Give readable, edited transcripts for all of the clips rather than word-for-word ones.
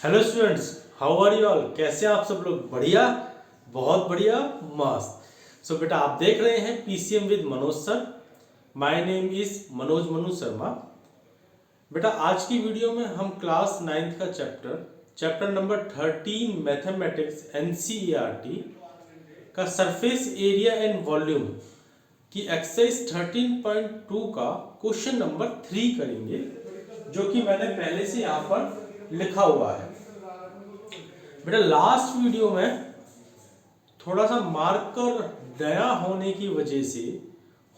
Hello students, how are you all. कैसे हैं आप सब लोग? बढ़िया, बहुत बढ़िया, मस्त। सो बेटा, आप देख रहे हैं PCM with Manoj sir. My name is Manoj Manu Sharma. बेटा, आज की वीडियो में हम क्लास 9th का चैप्टर नंबर 13 मैथमेटिक्स एनसीईआरटी का सरफेस एरिया एंड वॉल्यूम की एक्सरसाइज 13.2 का क्वेश्चन नंबर 3 करेंगे, जो कि मैंने पहले से यहाँ पर लिखा हुआ है। बेटा, लास्ट वीडियो में थोड़ा सा मार्कर नया होने की वजह से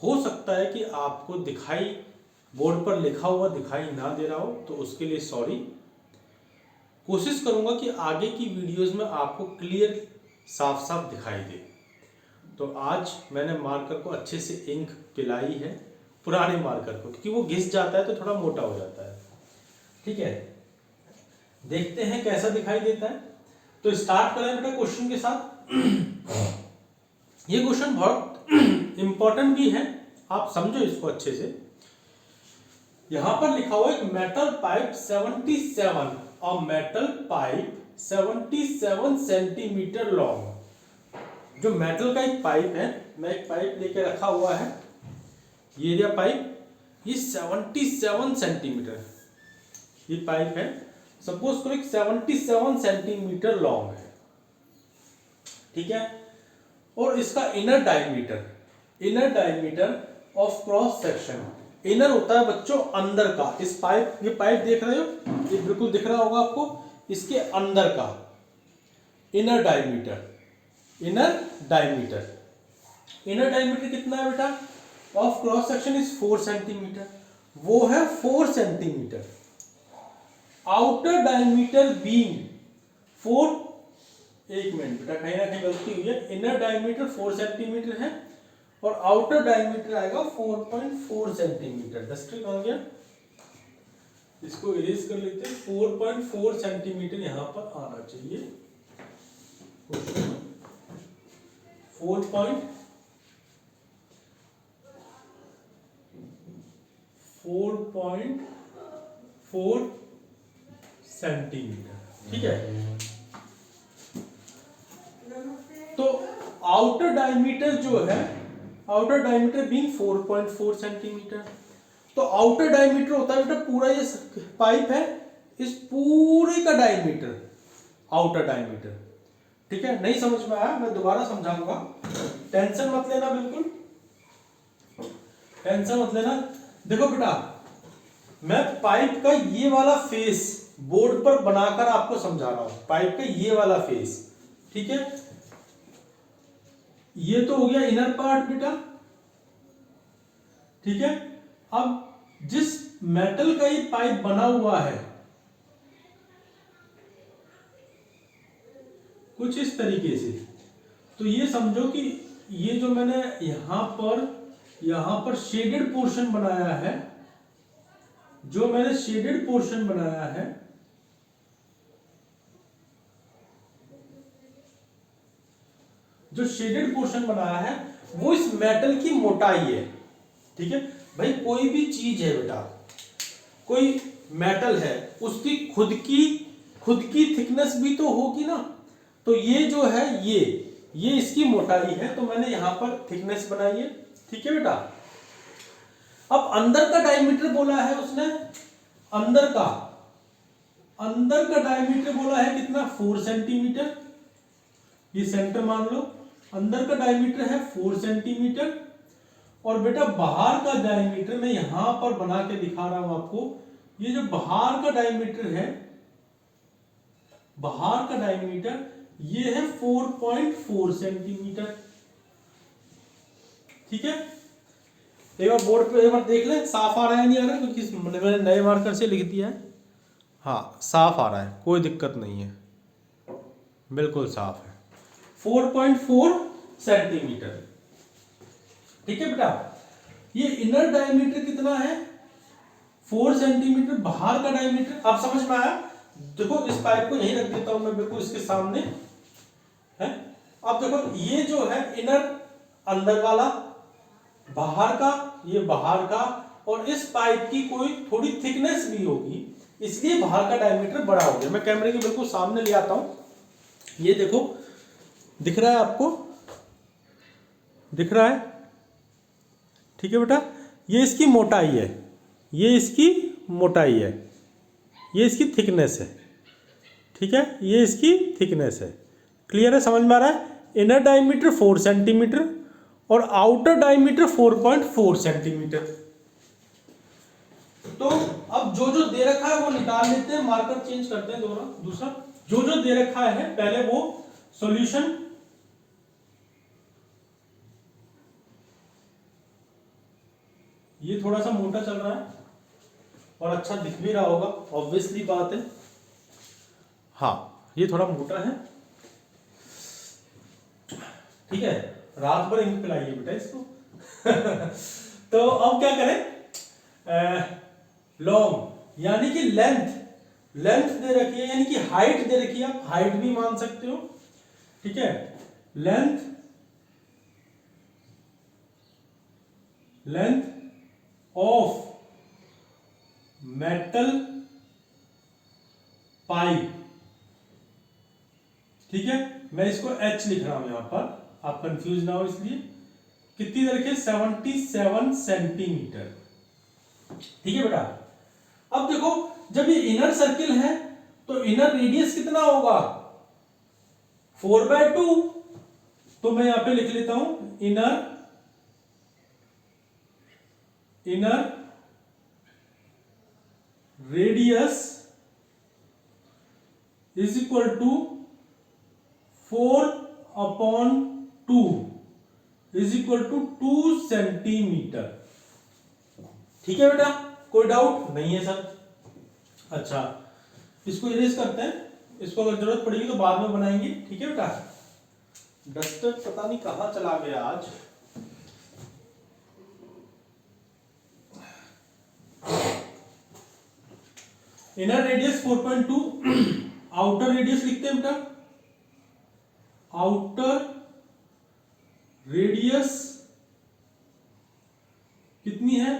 हो सकता है कि आपको दिखाई बोर्ड पर लिखा हुआ दिखाई ना दे रहा हो, तो उसके लिए सॉरी। कोशिश करूंगा कि आगे की वीडियोस में आपको क्लियर साफ साफ दिखाई दे। तो आज मैंने मार्कर को अच्छे से इंक पिलाई है, पुराने मार्कर को, क्योंकि वो घिस जाता है तो थोड़ा मोटा हो जाता है। ठीक है, देखते हैं कैसा दिखाई देता है। तो स्टार्ट करें बेटा क्वेश्चन के साथ। ये क्वेश्चन बहुत इंपॉर्टेंट भी है, आप समझो इसको अच्छे से। यहां पर लिखा हुआ है मेटल पाइप 77 और मेटल पाइप 77 सेंटीमीटर लॉन्ग। जो मेटल का एक पाइप है, मैं एक पाइप लेके रखा हुआ है, ये एरिया पाइप, ये 77 सेंटीमीटर ये पाइप है। सपोज करो 77 सेंटीमीटर लॉन्ग है, ठीक है। और इसका inner diameter of cross section, inner होता है बच्चों अंदर का। इस पाइप, ये पाइप देख रहे हो, ये बिल्कुल दिख रहा होगा आपको, इसके अंदर का इनर डायमीटर कितना है बेटा? Of cross section is 4 centimetre, वो है 4 सेंटीमीटर। आउटर डायमीटर बीइंग 4, एक मिनट बेटा, कहीं ना कहीं गलती हुई है। इनर डायमीटर 4 सेंटीमीटर है और आउटर डायमीटर आएगा 4.4 सेंटीमीटर। डस्टर कहाँ गया? इसको इरेज कर लेते हैं। 4.4 सेंटीमीटर यहां पर आना चाहिए। 4.4 सेंटीमीटर, ठीक है। तो आउटर डायमीटर जो है, आउटर डायमीटर बीइंग 4.4 सेंटीमीटर। तो आउटर डायमीटर होता है बेटा पूरा, ये पाइप है, इस पूरे का डायमीटर आउटर डायमीटर, ठीक है। नहीं समझ में आया, मैं दोबारा समझाऊंगा, टेंशन मत लेना, बिल्कुल टेंशन मत लेना। देखो बेटा, मैं पाइप का ये वाला फेस बोर्ड पर बनाकर आपको समझा रहा हूं, पाइप का ये वाला फेस, ठीक है। ये तो हो गया इनर पार्ट बेटा, ठीक है। अब जिस मेटल का ये पाइप बना हुआ है कुछ इस तरीके से, तो ये समझो कि ये जो मैंने यहां पर शेडेड पोर्शन बनाया है, जो मैंने शेडेड पोर्शन बनाया है, जो शेडेड पोर्शन बनाया है वो इस मेटल की मोटाई है, ठीक है। भाई कोई भी चीज है बेटा, कोई मेटल है, उसकी खुद की थिकनेस भी तो होगी ना। तो ये जो है ये इसकी मोटाई है, तो मैंने यहां पर थिकनेस बनाई है, ठीक है बेटा। अब अंदर का डायमीटर बोला है उसने, अंदर का डायमीटर बोला है कितना? 4 सेंटीमीटर। ये सेंटर मान लो, अंदर का डायमीटर है 4 सेंटीमीटर। और बेटा बाहर का डायमीटर मैं यहां पर बना के दिखा रहा हूं आपको। ये जो बाहर का डायमीटर है, बाहर का डायमीटर ये है 4.4 सेंटीमीटर, ठीक है। एक बार बोर्ड पे एक बार देख ले, साफ आ रहा है नहीं आ रहा है, क्योंकि मैंने नए मार्कर से लिख दिया है। हाँ, साफ आ रहा है, कोई दिक्कत नहीं है, बिल्कुल साफ है। 4.4 सेंटीमीटर, ठीक है बेटा। ये इनर डायमीटर कितना है? 4 सेंटीमीटर। बाहर का डायमीटर आप समझ में आया? देखो, इस पाइप को यहीं रख देता हूं मैं, बिल्कुल इसके सामने है। अब देखो, ये जो है इनर अंदर वाला, बाहर का ये बाहर का, और इस पाइप की कोई थोड़ी थिकनेस भी होगी, इसलिए बाहर का डायमीटर बड़ा हो गया। मैं कैमरे के बिल्कुल सामने ले आता हूं, ये देखो, दिख रहा है आपको, दिख रहा है, ठीक है बेटा, ये इसकी मोटाई है, ये इसकी मोटाई है, ये इसकी थिकनेस है, ठीक है, ये इसकी थिकनेस है। क्लियर है, समझ में आ रहा है। इनर डायमीटर 4 सेंटीमीटर और आउटर डायमीटर 4.4 सेंटीमीटर। तो अब जो जो दे रखा है वो निकाल लेते हैं, मार्कर चेंज करते हैं दूसरा जो जो दे रखा है पहले वो सॉल्यूशन। ये थोड़ा सा मोटा चल रहा है और अच्छा दिख भी रहा होगा, ऑब्वियसली बात है। हाँ, ये थोड़ा मोटा है, ठीक है, रात भर इंक पिलाइए बेटा इसको। तो अब क्या करें, लॉन्ग यानी कि लेंथ दे रखी है, यानी कि हाइट दे रखी है, आप हाइट भी मान सकते हो, ठीक है। लेंथ ऑफ मेटल पाइप, ठीक है, मैं इसको H लिख रहा हूं यहां पर, आप कंफ्यूज ना हो इसलिए। कितनी दे रखी है, 77 सेंटीमीटर, ठीक है बेटा। अब देखो, जब ये इनर सर्किल है तो इनर रेडियस कितना होगा, 4/2। तो मैं यहां पे लिख लेता हूं inner radius is equal to 4/2 is equal to 2 centimetre, ठीक है बेटा, कोई डाउट नहीं है सर। अच्छा, इसको इरेज करते हैं, इसको अगर जरूरत पड़ेगी तो बाद में बनाएंगे, ठीक है बेटा। डस्टर पता नहीं कहां चला गया आज। इनर रेडियस 4.2, आउटर रेडियस लिखते हैं बेटा, आउटर रेडियस कितनी है,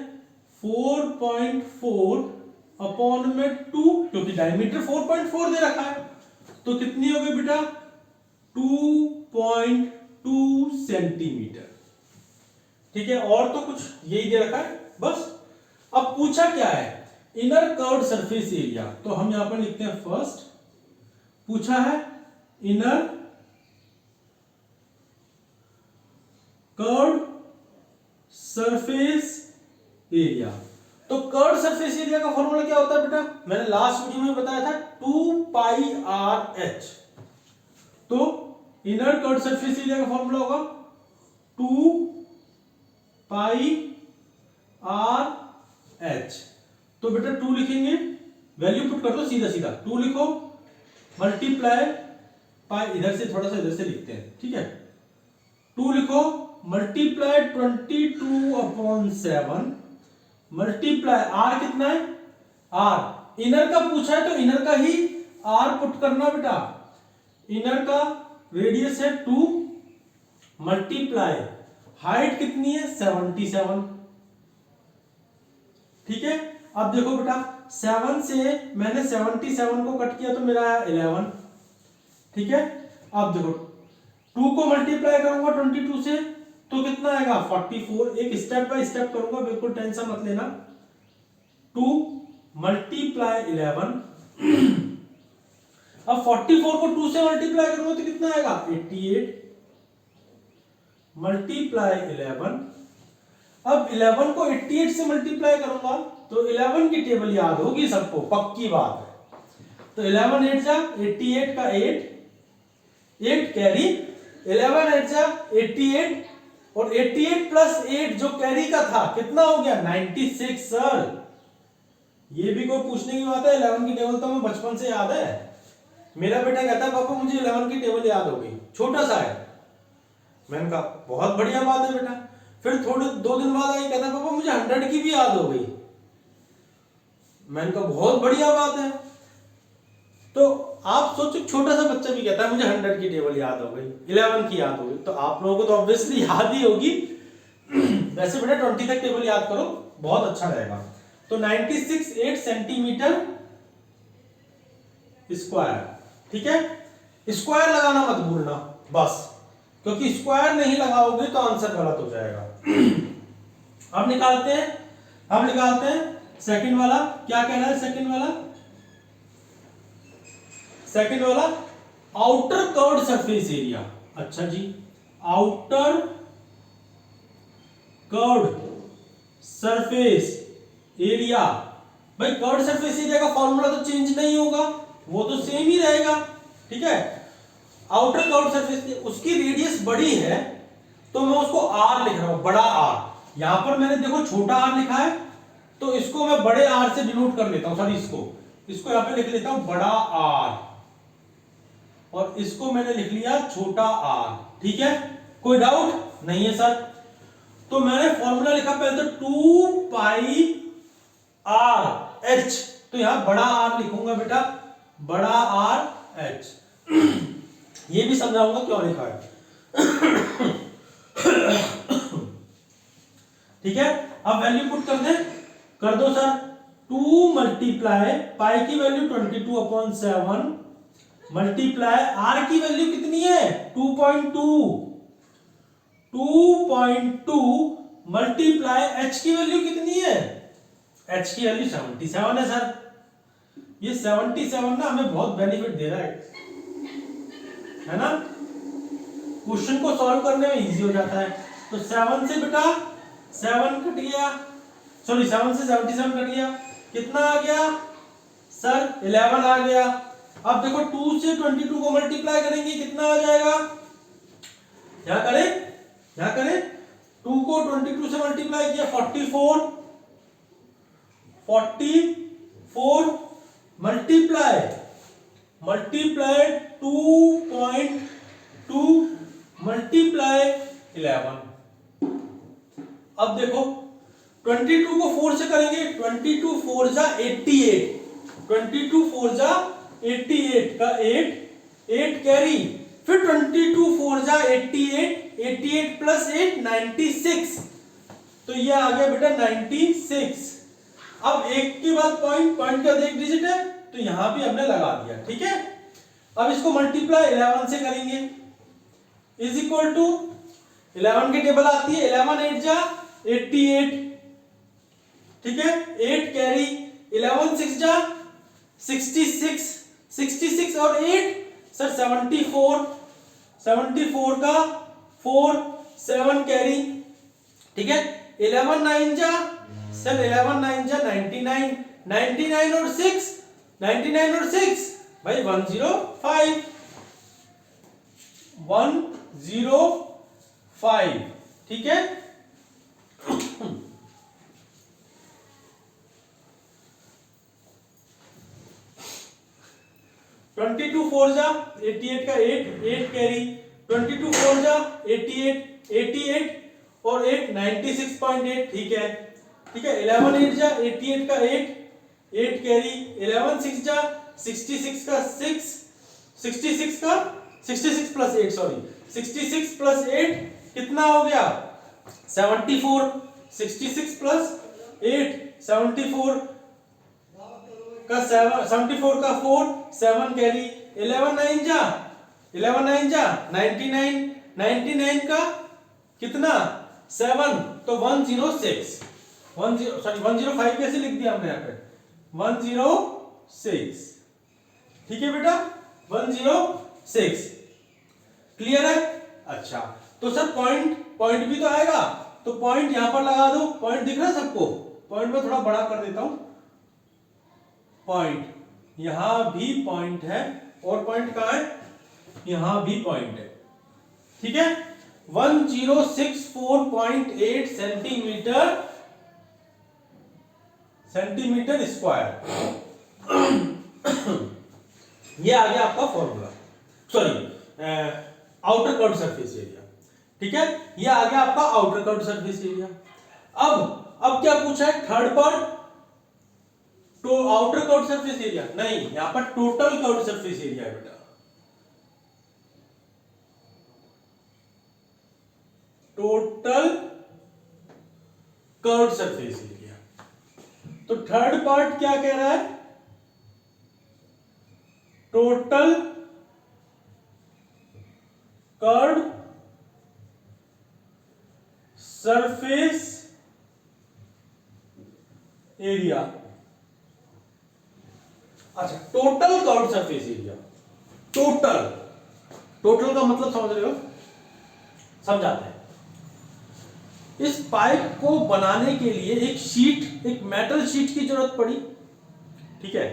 4.4 अपॉन में 2, क्योंकि डायमीटर 4.4 दे रखा है, तो कितनी हो गई बेटा, 2.2 सेंटीमीटर, ठीक है। और तो कुछ यही दे रखा है बस। अब पूछा क्या है, इनर कर्व्ड सरफेस एरिया, तो हम यहां पर लिखते हैं फर्स्ट, पूछा है इनर कर्व्ड सरफेस एरिया। तो कर्व्ड सरफेस एरिया का फॉर्मूला क्या होता है बेटा, मैंने लास्ट वीडियो में बताया था, 2πRh। तो इनर कर्व्ड सरफेस एरिया का फॉर्मूला होगा 2πRh। तो बेटा 2 लिखेंगे, वैल्यू पुट कर दो सीधा सीधा, 2 लिखो, मल्टीप्लाई पाई, इधर से थोड़ा सा इधर से लिखते हैं, ठीक है। 2 लिखो, मल्टीप्लाई 22/7, मल्टीप्लाई आर कितना है, आर इनर का पूछा है तो इनर का ही आर पुट करना बेटा। इनर का रेडियस है 2, मल्टीप्लाई हाइट कितनी है 77, ठीक है। अब देखो बेटा, 7 से मैंने 77 को कट किया तो मेरा आया 11, ठीक है। अब देखो 2 को मल्टीप्लाई करूंगा 22 से तो कितना आएगा 44। एक स्टेप बाय स्टेप करूंगा, बिल्कुल टेंशन मत लेना। 2 मल्टीप्लाई 11, अब 44 को 2 से मल्टीप्लाई करूंगा तो कितना आएगा 88, मल्टीप्लाई 11। अब 11 को 88 से मल्टीप्लाई करूंगा तो 11 की टेबल याद होगी सबको, पक्की बात है। तो 11 8 जा 88 का 8 कैरी, 11 8 जा 88 और 88 प्लस 8 जो कैरी का था कितना हो गया 96 सर। ये भी कोई पूछने की बात है, 11 की टेबल तो हमें बचपन से याद है। मेरा बेटा कहता है पापा मुझे 11 की टेबल याद हो गई, छोटा सा है। मैंने कहा बहुत बढ़िया बात है बेटा। फिर थोड़े 2 दिन बाद आई, कहता पापा मुझे 100 की भी याद हो गई। मैंने कहा बहुत बढ़िया बात है। तो आप सोचो, छोटा सा बच्चा भी कहता है मुझे 100 की टेबल याद हो गई, 11 की याद हो गई, तो आप लोगों को तो ऑब्वियसली याद ही होगी। वैसे बेटा 20 तक टेबल याद करो, बहुत अच्छा रहेगा। तो 96 8 सेंटीमीटर स्क्वायर। ठीक है, स्क्वायर लगाना मत भूलना बस, क्योंकि स्क्वायर नहीं लगाओगे तो आंसर गलत हो जाएगा। अब निकालते हैं सेकंड वाला। क्या कह रहा है सेकंड वाला आउटर कर्व्ड सरफेस एरिया। अच्छा जी, आउटर कर्व्ड सरफेस एरिया। भाई कर्व्ड सरफेस एरिया का फॉर्मूला तो चेंज नहीं होगा, वो तो सेम ही रहेगा। ठीक है, आउटर कर्व्ड सरफेस, उसकी रेडियस बड़ी है तो मैं उसको आर लिख रहा हूं, बड़ा आर। यहां पर मैंने देखो छोटा आर लिखा है, तो इसको मैं बड़े आर से डिनोट कर लेता हूं। सॉरी, इसको यहां पे लिख लेता हूं बड़ा आर, और इसको मैंने लिख लिया छोटा आर। ठीक है, कोई डाउट नहीं है सर? तो मैंने फॉर्मूला लिखा पहले तो 2 पाई आर एच, तो यहां बड़ा आर लिखूंगा बेटा, बड़ा आर एच। ये भी समझाऊंगा क्यों लिखा है। ठीक है, अब वैल्यू पुट कर दो सर। 2 मल्टीप्लाई पाई की वैल्यू 22/7 मल्टीप्लाई आर की वैल्यू कितनी है 2.2 मल्टीप्लाई एच की वैल्यू कितनी है, एच की वैल्यू 77 है सर। ये 77 ना हमें बहुत बेनिफिट दे रहा है ना, क्वेश्चन को सॉल्व करने में इजी हो जाता है। तो 7 से बेटा 7 कट गया, सॉरी 7 से 77 कट गया, कितना आ गया सर 11 आ गया। अब देखो 2 से 22 को मल्टीप्लाई करेंगे, कितना आ जाएगा, क्या करें 2 को 22 से मल्टीप्लाई किया 44 मल्टीप्लाई 2.2 मल्टीप्लाई 11। अब देखो 22 को 4 से करेंगे, 22 4 जा 88, 22 4 जा 88 का 8 कैरी, फिर 22 4 जा 88, 88 प्लस 8 96, तो ये आ गया बेटा 96। अब एक के बाद पॉइंट का एक डिजिट है तो यहां भी हमने लगा दिया। ठीक है, अब इसको मल्टीप्लाई 11 से करेंगे, इज इक्वल टू 11 की टेबल आती है, 11 8 जा 88। ठीक है, 8 कैरी, 11 6 जा 66 और 8 सर 74 का 4 7 कैरी। ठीक है, 11 9 जा सर 11 9 जा 99 और 6 भाई 105। ठीक है, ट्वेंटी टू 4 जा 88 का 8 कैरी, 22 4 जा 88 और 8 96.8। ठीक है, 11 8 जा 88 का 8 कैरी, 11 6 जा 66 का 66 प्लस 8 सॉरी 66 प्लस 8 कितना हो गया 74, 66 प्लस 8 74 का 74 का 4 7 कैरी, 11 9 जा 99 का कितना 7, तो 106 सॉरी 105 कैसे लिख दिया हमने यहाँ पे 106। ठीक है बेटा 106, क्लियर है। अच्छा, तो सर पॉइंट भी तो आएगा, तो पॉइंट यहां पर लगा दो। पॉइंट दिख रहा है सबको, पॉइंट में थोड़ा बड़ा कर देता हूं, पॉइंट यहां भी पॉइंट है, और पॉइंट कहां है, यहां भी पॉइंट है। ठीक है, 1064.8 सेंटीमीटर स्क्वायर। ये आ गया आपका formula, sorry outer curved surface area. ठीक है, ये आ गया आपका आउटर कर्व्ड सरफेस एरिया। अब क्या पूछा है थर्ड पर, तो आउटर कर्व्ड सरफेस एरिया नहीं, यहां पर टोटल कर्व्ड सरफेस एरिया है बेटा, टोटल कर्व्ड सरफेस एरिया। तो थर्ड पार्ट क्या कह रहा है, टोटल कर्व सरफेस एरिया। अच्छा, total curve surface area, total, total का मतलब समझ रहे हो, समझाते हैं। इस पाइप को बनाने के लिए एक शीट, एक मेटल शीट की जरूरत पड़ी, ठीक है।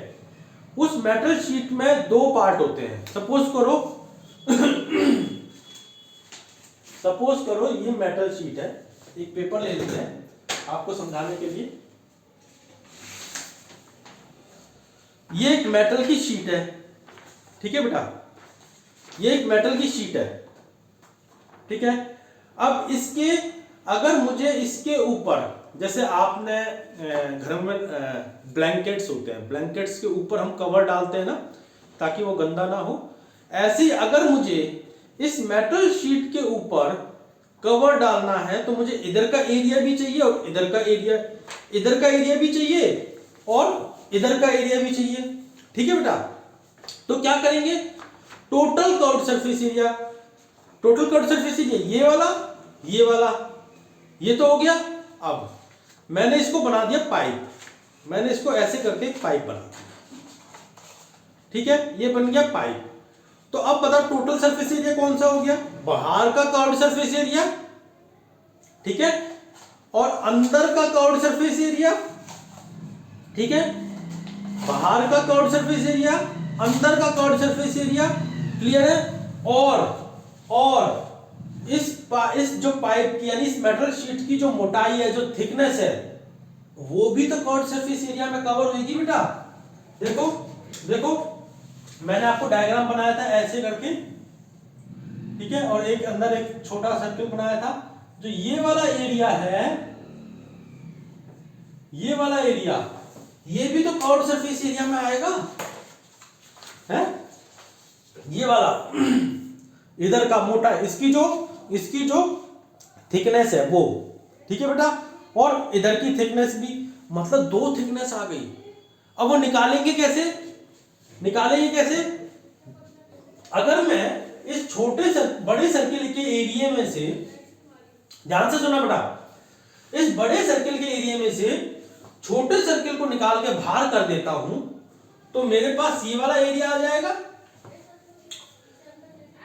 उस मेटल शीट में दो पार्ट होते हैं। सपोज करो ये मेटल शीट है। एक पेपर ले लेते हैं आपको समझाने के लिए। ये एक मेटल की शीट है, ठीक है बेटा, ये एक मेटल की शीट है, ठीक है। अब इसके, अगर मुझे इसके ऊपर, जैसे आपने घर में ब्लैंकेट्स होते हैं, ब्लैंकेट्स के ऊपर हम कवर डालते हैं ना ताकि वो गंदा ना हो, ऐसे ही अगर मुझे इस मेटल शीट के ऊपर कवर डालना है तो मुझे इधर का एरिया भी चाहिए और इधर का एरिया, इधर का एरिया भी चाहिए और इधर का एरिया भी चाहिए, ठीक है बेटा। तो क्या करेंगे, total curved surface area, total curved surface area ये वाला, ये वाला, ये तो हो गया। अब मैंने इसको बना दिया पाइप, मैंने इसको ऐसे करके एक पाइप बना दिया, ठीक है, ये बन गया पाइप। तो अब बता टोटल सरफेस एरिया कौन सा हो गया, बाहर का कर्व्ड सरफेस एरिया, ठीक है, और अंदर का कर्व्ड सरफेस एरिया, ठीक है, बाहर का कर्व्ड सरफेस एरिया, अंदर का कर्व्ड सरफेस एरिया, क्लियर है। और इस जो पाइप की यानी इस मेटल शीट की जो मोटाई है, जो थिकनेस है, वो भी तो कर्व्ड सरफेस एरिया में कवर होगी बेटा। देखो देखो, मैंने आपको डायग्राम बनाया था ऐसे करके, ठीक है, और एक अंदर एक छोटा सर्कल बनाया था। जो ये वाला एरिया है, ये वाला एरिया, ये भी तो कर्व्ड सरफेस एरिया में आएगा, है ये वाला इधर का मोटा, इसकी जो थिकनेस है वो, ठीक है बेटा, और इधर की थिकनेस भी, मतलब दो थिकनेस आ गई। अब वो निकालेंगे कैसे, निकालेंगे कैसे, अगर मैं इस छोटे से बड़े सर्किल के एरिया में से, ध्यान से सुना बेटा, इस बड़े सर्किल के एरिया में से छोटे सर्किल को निकाल के बाहर कर देता हूं तो मेरे पास ये वाला एरिया आ जाएगा,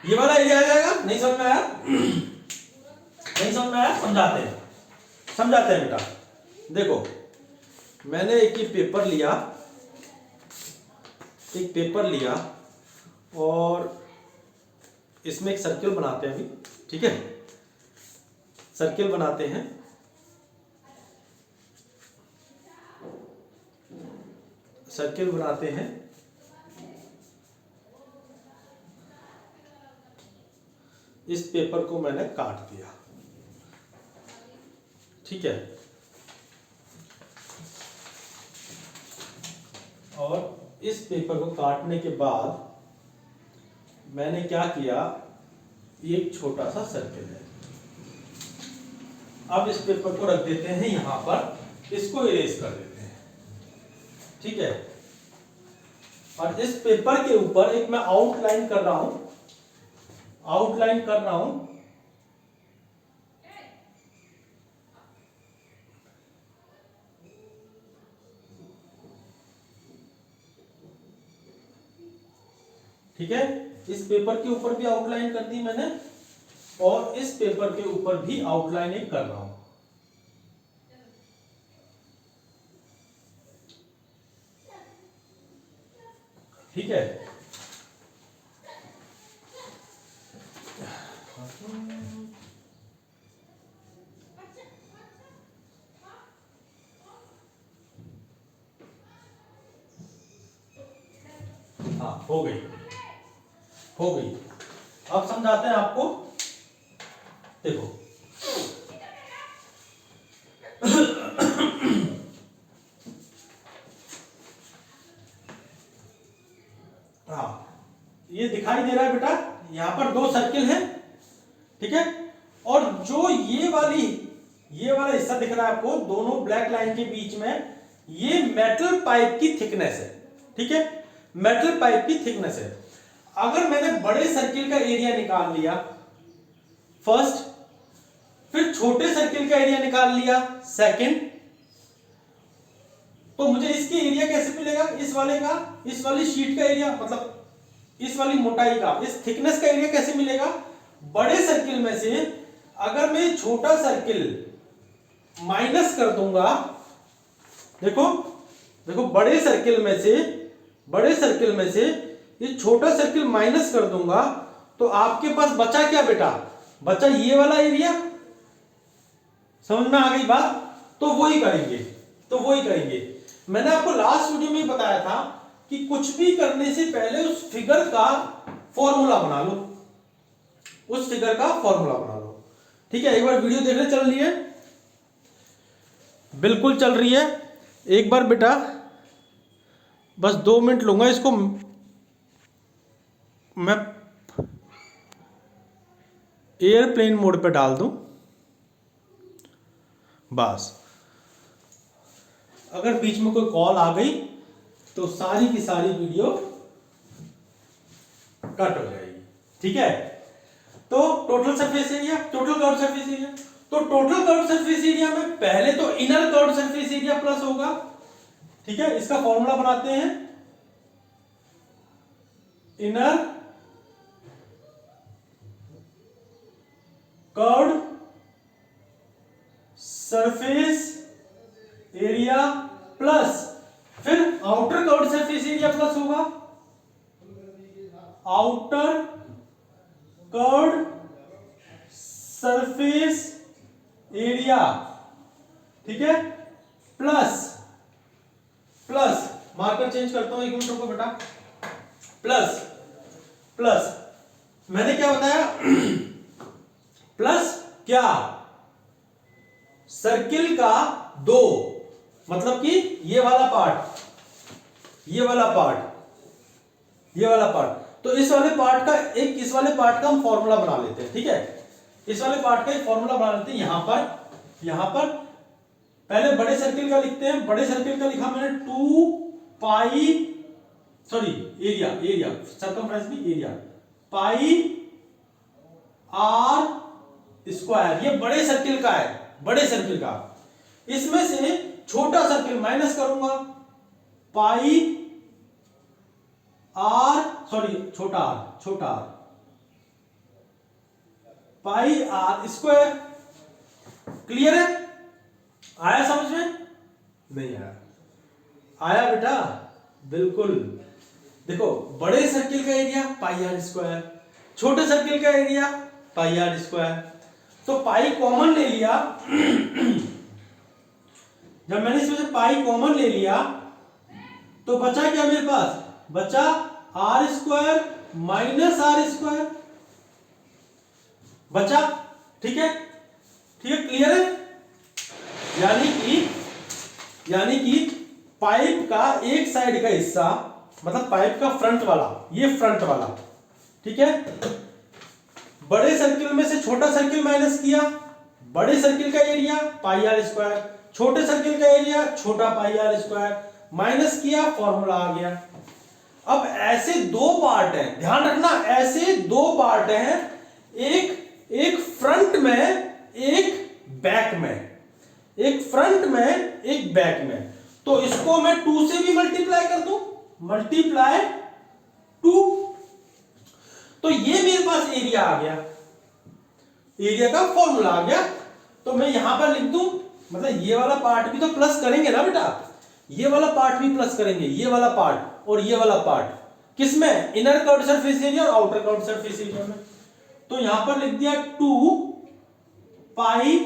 ये वाला एरिया आ जाएगा। नहीं समझ में आया, नहीं समझ में आया, समझाते हैं बेटा। देखो मैंने एक ही पेपर लिया, एक पेपर लिया और इसमें एक सर्किल बनाते हैं अभी, ठीक है, सर्किल बनाते हैं। सर्किल बनाते हैं, इस पेपर को मैंने काट दिया, ठीक है, और इस पेपर को काटने के बाद मैंने क्या किया, एक छोटा सा सर्किल है। अब इस पेपर को रख देते हैं यहां पर, इसको इरेज कर देते हैं, ठीक है, और इस पेपर के ऊपर एक मैं आउटलाइन कर रहा हूं, आउटलाइन कर रहा हूं, ठीक है, इस पेपर के ऊपर भी आउटलाइन कर दी मैंने और इस पेपर के ऊपर भी आउटलाइन एक कर रहा हूं, ठीक है। हाँ, हो गई, हो गई। अब समझाते हैं आपको, देखो हाँ, ये दिखाई दे रहा है बेटा, यहां पर दो सर्किल है, ठीक है, और जो ये वाला हिस्सा दिख रहा है आपको, दोनों ब्लैक लाइन के बीच में, ये मेटल पाइप की थिकनेस है, ठीक है। मेटल पाइप की थिकनेस है। अगर मैंने बड़े सर्किल का एरिया निकाल लिया फर्स्ट, फिर छोटे सर्किल का एरिया निकाल लिया सेकंड, तो मुझे इसकी एरिया कैसे मिलेगा, इस वाले का, इस वाली शीट का एरिया, मतलब इस वाली मोटाई का, इस थिकनेस का एरिया कैसे मिलेगा। बड़े सर्किल में से अगर मैं छोटा सर्किल माइनस कर दूंगा, देखो देखो बड़े सर्किल में से ये छोटा सर्किल माइनस कर दूंगा, तो आपके पास बचा क्या बेटा, बचा ये वाला एरिया। समझ में आ गई बात। तो वही करेंगे। मैंने आपको लास्ट वीडियो में बताया था कि कुछ भी करने से पहले उस फिगर का फॉर्मूला बना लो, ठीक है। एक बार वीडियो देखने चल रही है, बिल्कुल चल रही है। एक बार बेटा बस 2 मिनट लूंगा, इसको मैं एयरप्लेन मोड पे डाल दूं बस। अगर बीच में कोई कॉल आ गई तो सारी की सारी वीडियो कट हो जाएगी, ठीक है। तो total surface area, total curved surface area, तो टोटल कर्व्ड सरफेस एरिया में पहले तो inner curved surface area plus होगा, ठीक है। इसका फॉर्मूला बनाते हैं, inner curved surface area plus फिर outer curved surface area plus होगा आउटर कर्व्ड सरफेस एरिया, ठीक है, प्लस मार्कर चेंज करता हूं, 1 मिनट रुको बेटा, प्लस मैंने क्या बताया प्लस क्या, सर्किल का 2, मतलब कि ये वाला पार्ट, तो इस वाले पार्ट का हम फॉर्मूला बना लेते हैं, ठीक है। इस वाले पार्ट का एक फॉर्मूला बना लेते हैं। यहां पर पहले बड़े सर्किल का लिखते हैं। बड़े सर्किल का लिखा मैंने 2 पाई, सॉरी एरिया सर्कमफ्रेंस नहीं, एरिया पाई r स्क्वायर। ये बड़े सर्किल का है, इसमें से छोटा सर्किल माइनस करूंगा, पाई r, सॉरी छोटा r, पाई r स्क्वायर। क्लियर है, आया समझ में, नहीं आया बेटा, बिल्कुल। देखो बड़े सर्किल का एरिया पाई r स्क्वायर, छोटे सर्किल का एरिया पाई r स्क्वायर। तो पाई कॉमन ले लिया जब मैंने इसमें से पाई कॉमन ले लिया तो बचा क्या मेरे पास, बचा r square minus r square बचा, ठीक है, क्लियर है। यानी कि पाइप का एक साइड का हिस्सा, मतलब पाइप का फ्रंट वाला, ये फ्रंट वाला, ठीक है, बड़े सर्किल में से छोटा सर्किल माइनस किया, बड़े सर्किल का एरिया पाई r स्क्वायर, छोटे सर्किल का एरिया छोटा पाई r स्क्वायर, माइनस किया, फॉर्मूला आ गया। अब ऐसे 2 पार्ट हैं, ध्यान रखना, ऐसे 2 पार्ट हैं, एक फ्रंट में एक बैक में, तो इसको मैं 2 से भी मल्टीप्लाई कर दूं, मल्टीप्लाई 2, तो ये मेरे पास एरिया आ गया, एरिया का फॉर्मूला आ गया। तो मैं यहां पर लिख दूं, मतलब ये वाला पार्ट भी तो प्लस करेंगे ना बेटा, ये वाला पार्ट भी प्लस करेंगे, ये वाला पार्ट और ये वाला पार्ट, किसमें, इनर कर्व्ड सरफेस एरिया और आउटर कर्व्ड सरफेस एरिया में। तो यहां पर लिख दिया 2 पाई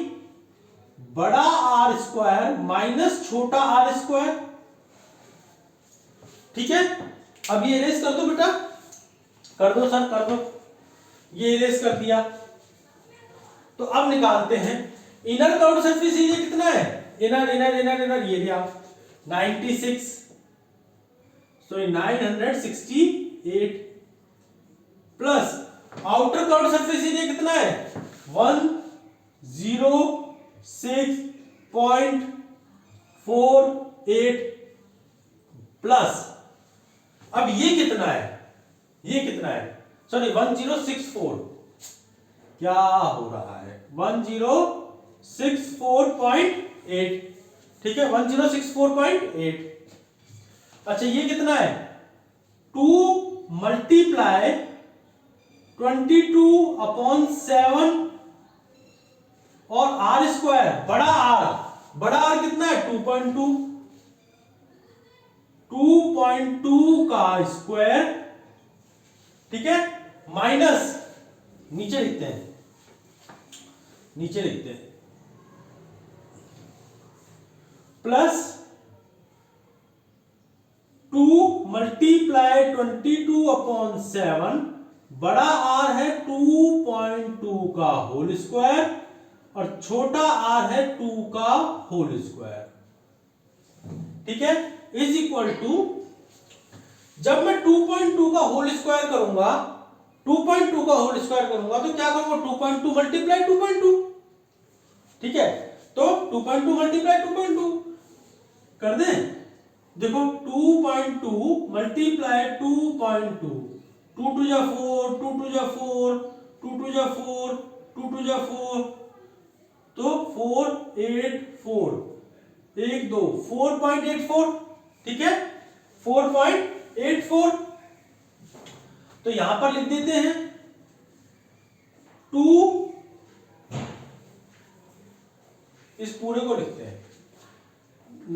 बड़ा r स्क्वायर माइनस छोटा r स्क्वायर, ठीक है। अब ये इरेज कर दो बेटा, कर दो सर, कर दो, ये इरेज कर दिया। तो अब निकालते हैं इनर कर्व्ड सरफेस एरिया कितना है, इनर ये लिया 96, सो 968 plus outer curved surface area कितना है 106.48 प्लस, अब ये कितना है, ये कितना है, सॉरी 1064, क्या हो रहा है, 1064.8, ठीक है 1064.8। अच्छा ये कितना है, 2 मल्टीप्लाई 22/7 और आर स्क्वायर, बड़ा आर कितना है 2.2 का स्क्वायर, ठीक है, माइनस नीचे लिखते हैं, प्लस 2 मल्टीप्लाई 22/7, बड़ा आर है 2.2 का होल स्क्वायर और छोटा आर है 2 का होल स्क्वायर, ठीक है, इज इक्वल टू, जब मैं 2.2 का होल स्क्वायर करूंगा, 2.2 का होल स्क्वायर करूंगा तो क्या करूंगा, 2.2 मल्टीप्लाई 2.2, ठीक है, तो 2.2 मल्टीप्लाई 2.2 कर दें, देखो 2.2 मल्टीप्लाई 2.2, 2 2 जा 4, 2 2 जा 4, 2 2 जा 4, 2 2 जा 4, तो 4 8 4, 1 2 4.84, ठीक है 4.84, तो यहां पर लिख देते हैं 2, इस पूरे को लिखते हैं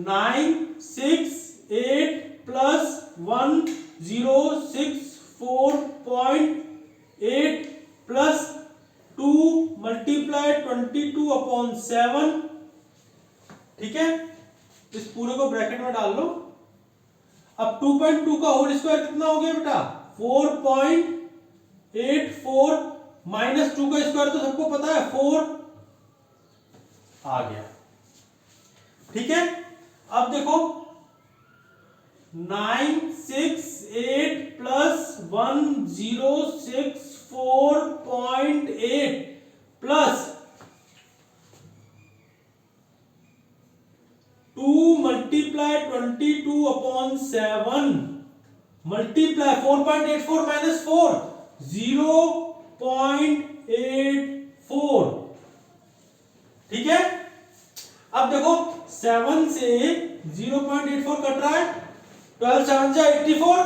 968 प्लस 1064.8 प्लस 2 मल्टीप्लाई 22/7, ठीक है, इस पूरे को ब्रैकेट में डाल लो। अब 2.2 का होल स्क्वायर कितना हो गया बेटा, 4.84 माइनस 2 का स्क्वायर तो सबको पता है 4 आ गया, ठीक है। अब देखो 968 plus 1064.8 plus 2 multiply 22/7 multiply 4.84 minus 4 0.84, ठीक है। अब देखो 7 से 0.84 कट रहा है, 12 7 जा 84,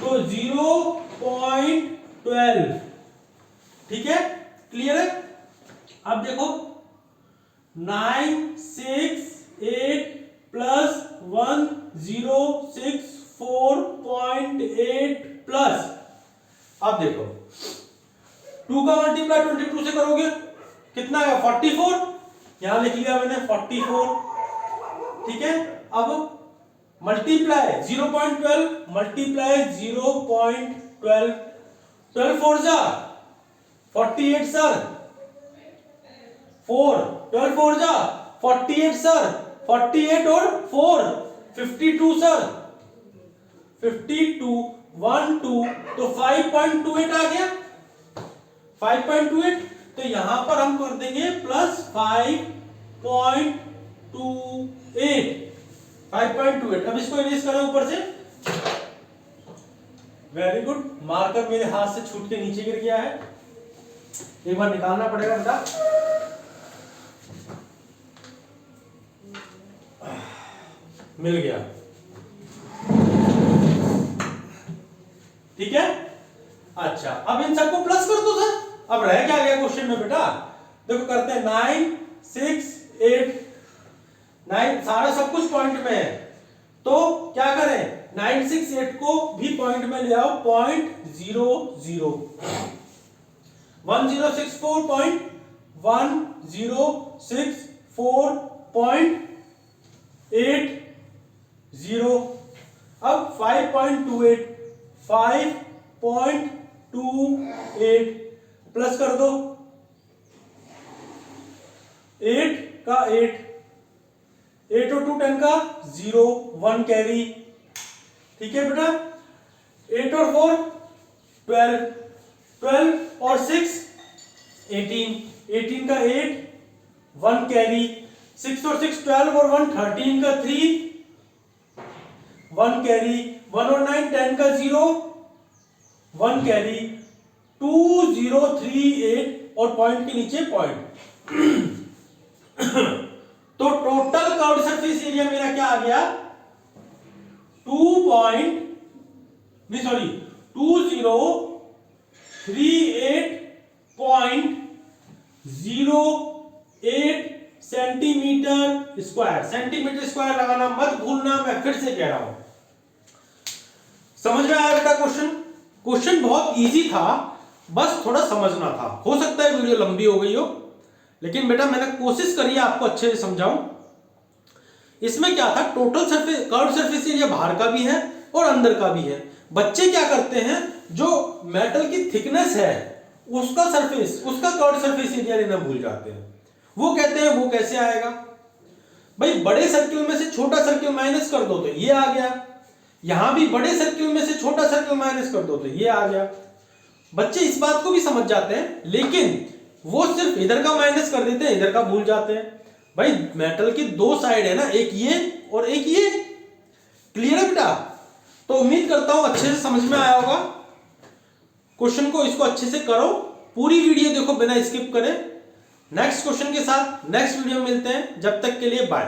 तो 0.12, ठीक है, क्लियर है। अब देखो 968 प्लस 1064.8 प्लस, अब देखो 2 का मल्टीप्लाई 22 से करोगे कितना है 44, यहां लिख लिया मैंने 44, ठीक है। अब मल्टीप्लाई 0.12 मल्टीप्लाई 0.12, 12 4 जा 48 सर, 4 12 4 जा 48 सर, 48 और 4 52 सर, 52 1 2, तो 5.28 आ गया, 5.28, तो यहां पर हम कर देंगे प्लस 5.28। अब इसको इरेज करें ऊपर से, वेरी गुड, मार्कर मेरे हाथ से छूट के नीचे गिर गया है, एक बार निकालना पड़ेगा बेटा, मिल गया, ठीक है। अच्छा अब इन सबको प्लस कर दो सर, अब रह क्या गया क्वेश्चन में बेटा, देखो करते हैं 9 6 8 9, सारा सब कुछ पॉइंट में है, तो क्या करें 9 6 8 को भी पॉइंट में ले आओ, 0.00 1064.80, अब 5.28 प्लस कर दो, 8 का 8 और 2 10 का 0 1 कैरी, ठीक है बेटा, 8 और 4 12, 12 और 6 18, 18 का 8 1 कैरी, 6 और 6 12 और 1 13 का 3 1 कैरी, 109 10 का 0 1 कैरी 2038 और पॉइंट के नीचे पॉइंट। तो टोटल कर्व्ड सरफेस एरिया मेरा क्या आ गया 2038.08 सेंटीमीटर स्क्वायर। सेंटीमीटर स्क्वायर लगाना मत भूलना, मैं फिर से कह रहा हूं। समझ में आया बेटा क्वेश्चन? क्वेश्चन बहुत इजी था, बस थोड़ा समझना था। हो सकता है वीडियो लंबी हो गई हो, लेकिन बेटा मैंने कोशिश करी है आपको अच्छे से समझाऊं। इसमें क्या था, total surface curved surface area बाहर का भी है और अंदर का भी है। बच्चे क्या करते हैं, जो मेटल की थिकनेस है उसका कर्व्ड सरफेस एरिया लेना भूल जाते हैं। वो कहते हैं वो कैसे आएगा भाई, बड़े सर्किल में से छोटा सर्किल माइनस कर दो तो ये आ गया, यहां भी बड़े सर्किल में से छोटा सर्किल माइनस कर दो तो ये आ गया। बच्चे इस बात को भी समझ जाते हैं, लेकिन वो सिर्फ इधर का माइनस कर देते हैं, इधर का भूल जाते हैं। भाई मेटल की दो साइड है ना, एक ये और एक ये। क्लियर है बेटा? तो उम्मीद करता हूं अच्छे से समझ में आया होगा क्वेश्चन को। इसको अच्छे से करो, पूरी वीडियो देखो बिना स्किप करे। नेक्स्ट क्वेश्चन के साथ नेक्स्ट वीडियो में मिलते हैं, जब तक के लिए बाय।